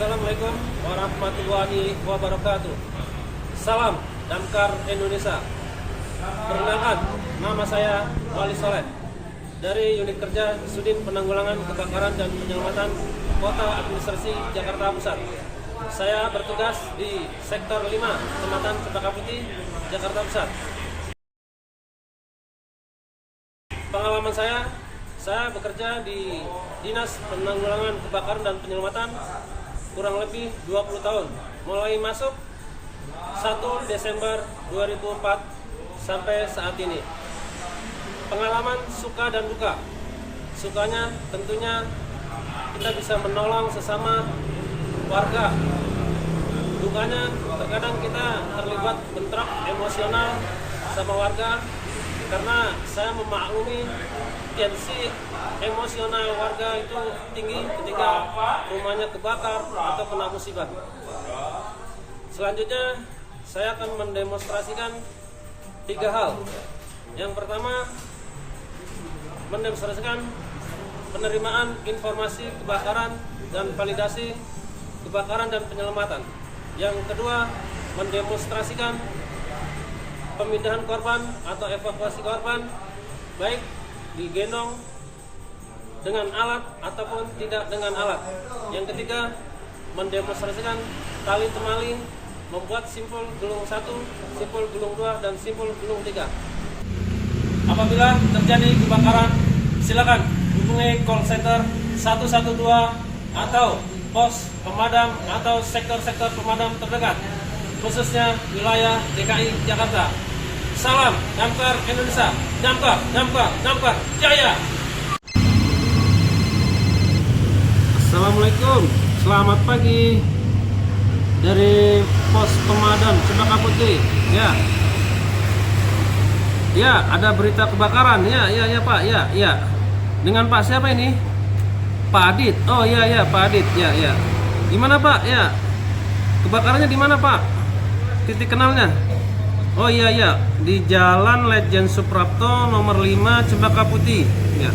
Assalamualaikum warahmatullahi wabarakatuh. Salam Damkar Indonesia. Perkenalkan, nama saya Wali Soleh dari Unit Kerja Sudin Penanggulangan Kebakaran dan Penyelamatan Kota Administrasi Jakarta Pusat. Saya bertugas di Sektor 5, Kecamatan Cempaka Putih, Jakarta Pusat. Pengalaman saya bekerja di Dinas Penanggulangan Kebakaran dan Penyelamatan kurang lebih 20 tahun. Mulai masuk 1 Desember 2004 sampai saat ini. Pengalaman suka dan duka. Sukanya tentunya kita bisa menolong sesama warga. Dukanya terkadang kita terlibat bentrok emosional sama warga, karena saya memaklumi tensi emosional warga itu tinggi ketika rumahnya kebakar atau kena musibah. Selanjutnya saya akan mendemonstrasikan 3 hal. Yang pertama, mendemonstrasikan penerimaan informasi kebakaran dan validasi kebakaran dan penyelamatan. Yang kedua, mendemonstrasikan pemindahan korban atau evakuasi korban, baik digendong dengan alat ataupun tidak dengan alat. Yang ketiga, mendemonstrasikan tali temali membuat simpul gulung 1, simpul gulung 2, dan simpul gulung 3. Apabila terjadi kebakaran, silakan hubungi call center 112 atau pos pemadam atau sektor-sektor pemadam terdekat, khususnya wilayah DKI Jakarta. Salam Damkar Indonesia. Damkar Jaya. Assalamualaikum, selamat pagi dari pos pemadam Cempaka Putih. Ya, ada berita kebakaran. Ya Pak. Ya. Dengan Pak siapa ini? Pak Adit. Oh ya Pak Adit. Ya. Di mana Pak? Ya. Kebakarannya di mana Pak? Titik kenalnya? Oh iya, di Jalan Lejen Suprapto nomor 5 Cempaka Putih. Ya.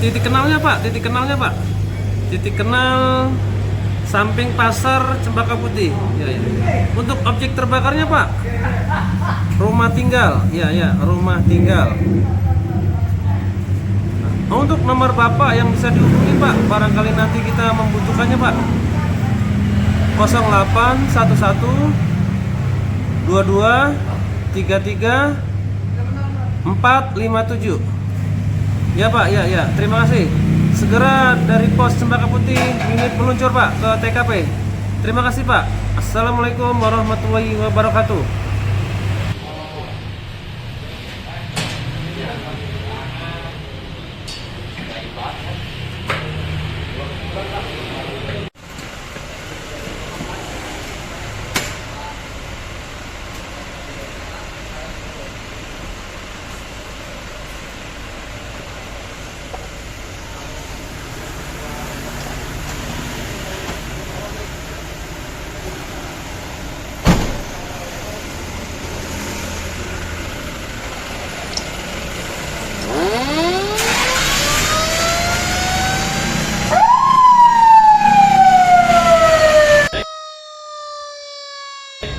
Titik kenalnya Pak. Titik kenal samping pasar Cempaka Putih. Ya. Untuk objek terbakarnya Pak, rumah tinggal. Ya, rumah tinggal. Untuk nomor Bapak yang bisa dihubungi Pak, barangkali nanti kita membutuhkannya Pak. 0811 22 33 457. Ya Pak, ya. Terima kasih. Segera dari pos Cempaka Putih unit meluncur Pak ke TKP. Terima kasih Pak. Assalamualaikum warahmatullahi wabarakatuh.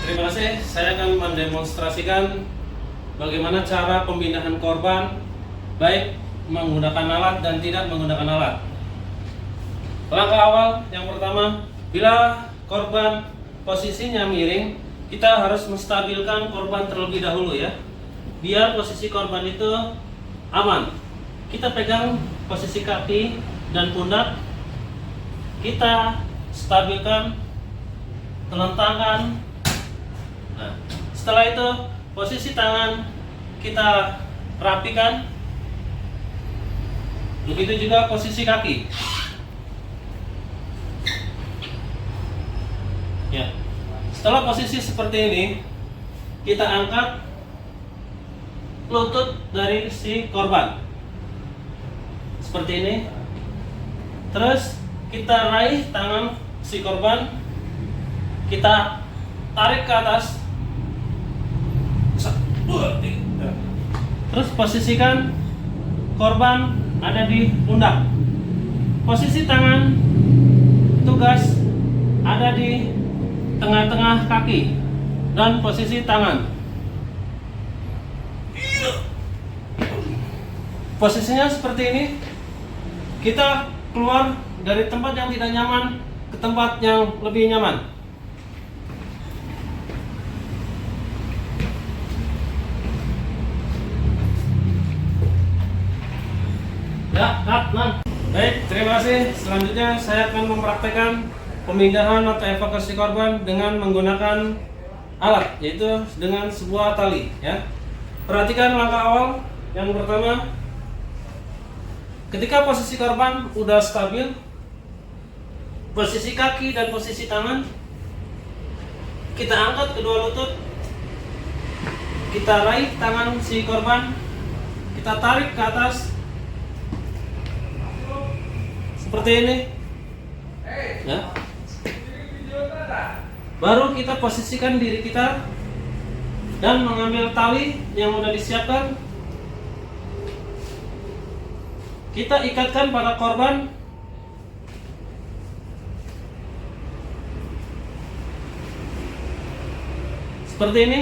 Terima kasih. Saya akan mendemonstrasikan bagaimana cara pemindahan korban, baik menggunakan alat dan tidak menggunakan alat. Langkah awal yang pertama, bila korban posisinya miring, kita harus menstabilkan korban terlebih dahulu ya, biar posisi korban itu aman. Kita pegang posisi kaki dan pundak, kita stabilkan, telentangkan. Nah, setelah itu posisi tangan kita rapikan, begitu juga posisi kaki. Ya, setelah posisi seperti ini, kita angkat lutut dari si korban seperti ini. Terus kita raih tangan si korban, kita tarik ke atas. Terus posisikan korban ada di pundak. Posisi tangan tugas di tengah-tengah kaki dan posisi tangan. Posisinya seperti ini. Kita keluar dari tempat yang tidak nyaman ke tempat yang lebih nyaman. Ya, baik, terima kasih. Selanjutnya saya akan mempraktekkan pemindahan atau evakuasi korban dengan menggunakan alat, yaitu dengan sebuah tali. Ya, perhatikan langkah awal. Yang pertama, ketika posisi korban udah stabil, posisi kaki dan posisi tangan, kita angkat kedua lutut, kita raih tangan si korban, kita tarik ke atas seperti ini, ya. Baru kita posisikan diri kita dan mengambil tali yang sudah disiapkan. Kita ikatkan pada korban. Seperti ini.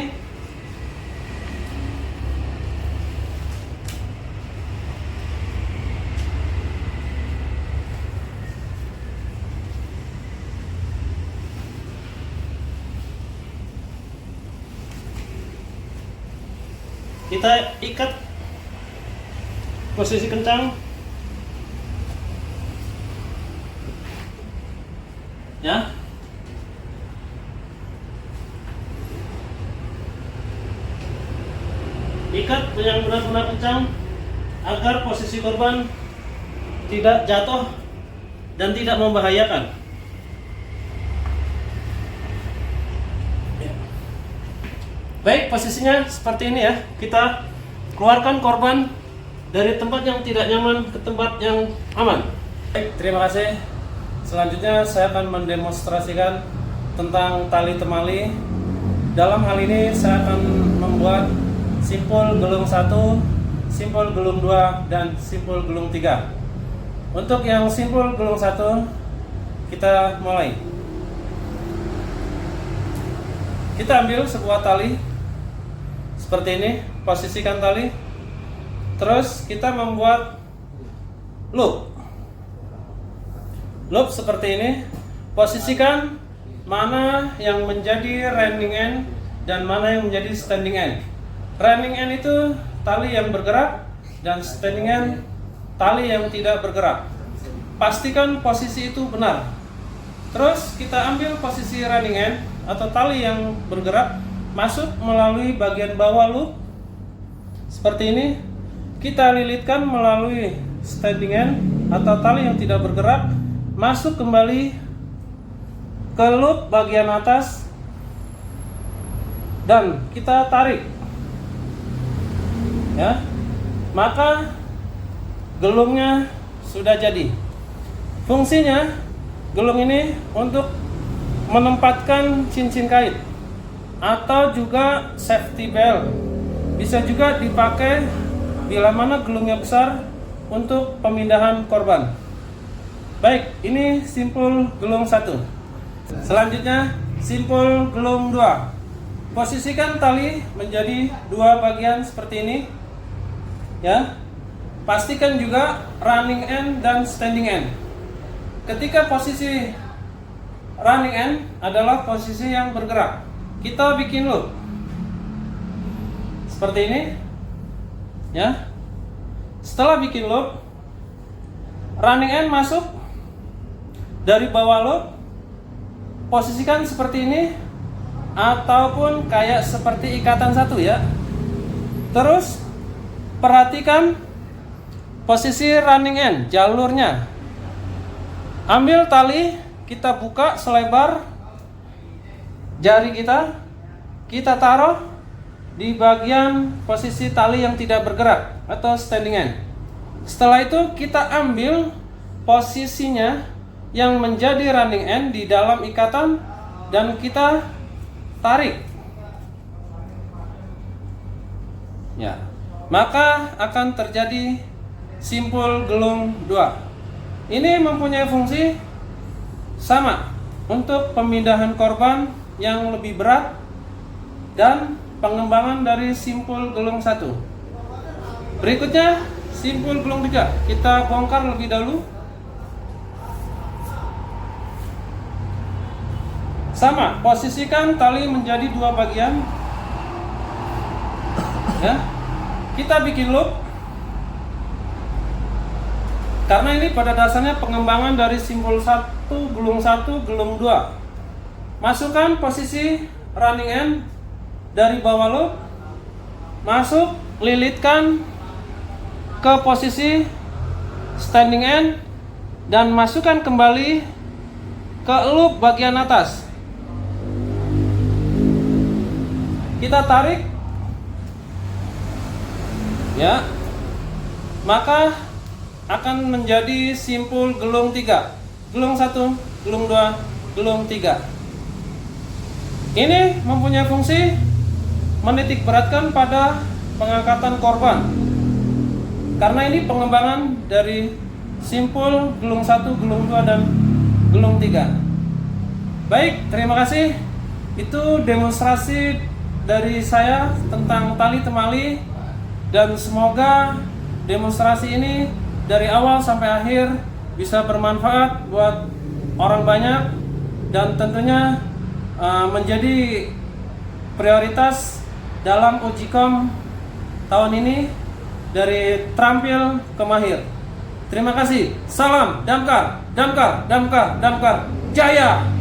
Kita ikat posisi kencang, ya. Ikat yang benar-benar kencang agar posisi korban tidak jatuh dan tidak membahayakan. Baik, posisinya seperti ini ya. Kita keluarkan korban dari tempat yang tidak nyaman ke tempat yang aman. Baik, terima kasih. Selanjutnya saya akan mendemonstrasikan tentang tali temali. Dalam hal ini saya akan membuat simpul gelung 1, simpul gelung 2, dan simpul gelung 3. Untuk yang simpul gelung 1, kita mulai. Kita ambil sebuah tali seperti ini, posisikan tali. Terus kita membuat loop. Loop seperti ini. Posisikan mana yang menjadi running end dan mana yang menjadi standing end. Running end itu tali yang bergerak dan standing end tali yang tidak bergerak. Pastikan posisi itu benar. Terus kita ambil posisi running end atau tali yang bergerak, masuk melalui bagian bawah loop seperti ini. Kita lilitkan melalui standing end atau tali yang tidak bergerak, masuk kembali ke loop bagian atas dan kita tarik, ya. Maka gelungnya sudah jadi. Fungsinya gelung ini untuk menempatkan cincin kait atau juga safety belt. Bisa juga dipakai bila mana gelungnya besar untuk pemindahan korban. Baik, ini simpul gelung 1. Selanjutnya simpul gelung 2. Posisikan tali menjadi 2 bagian seperti ini, ya. Pastikan juga running end dan standing end. Ketika posisi running end adalah posisi yang bergerak, kita bikin loop seperti ini, ya. Setelah bikin loop, running end masuk dari bawah loop, posisikan seperti ini ataupun kayak seperti ikatan satu, ya. Terus perhatikan posisi running end, jalurnya. Ambil tali, kita buka selebar jari kita, kita taruh di bagian posisi tali yang tidak bergerak atau standing end. Setelah itu kita ambil posisinya yang menjadi running end di dalam ikatan dan kita tarik, ya. Maka akan terjadi simpul gelung 2. Ini mempunyai fungsi sama. untuk pemindahan korban yang lebih berat dan pengembangan dari simpul gelung 1. Berikutnya simpul gelung 3 kita bongkar lebih dahulu. Sama, posisikan tali menjadi 2 bagian. Ya. Kita bikin loop. Karena ini pada dasarnya pengembangan dari simpul 1, gelung 1, gelung 2. Masukkan posisi running end dari bawah loop. Masuk, lilitkan ke posisi standing end dan masukkan kembali ke loop bagian atas. Kita tarik, ya, maka akan menjadi simpul gelung 3, gelung 1, gelung 2, gelung 3. Ini mempunyai fungsi menitik beratkan pada pengangkatan korban, karena ini pengembangan dari simpul gelung 1, gelung 2, dan gelung 3. Baik, terima kasih. Itu demonstrasi dari saya tentang tali temali, dan semoga demonstrasi ini dari awal sampai akhir bisa bermanfaat buat orang banyak dan tentunya menjadi prioritas dalam Ujikom tahun ini dari terampil ke mahir. Terima kasih. Salam Damkar, Damkar, Damkar, Damkar. Jaya!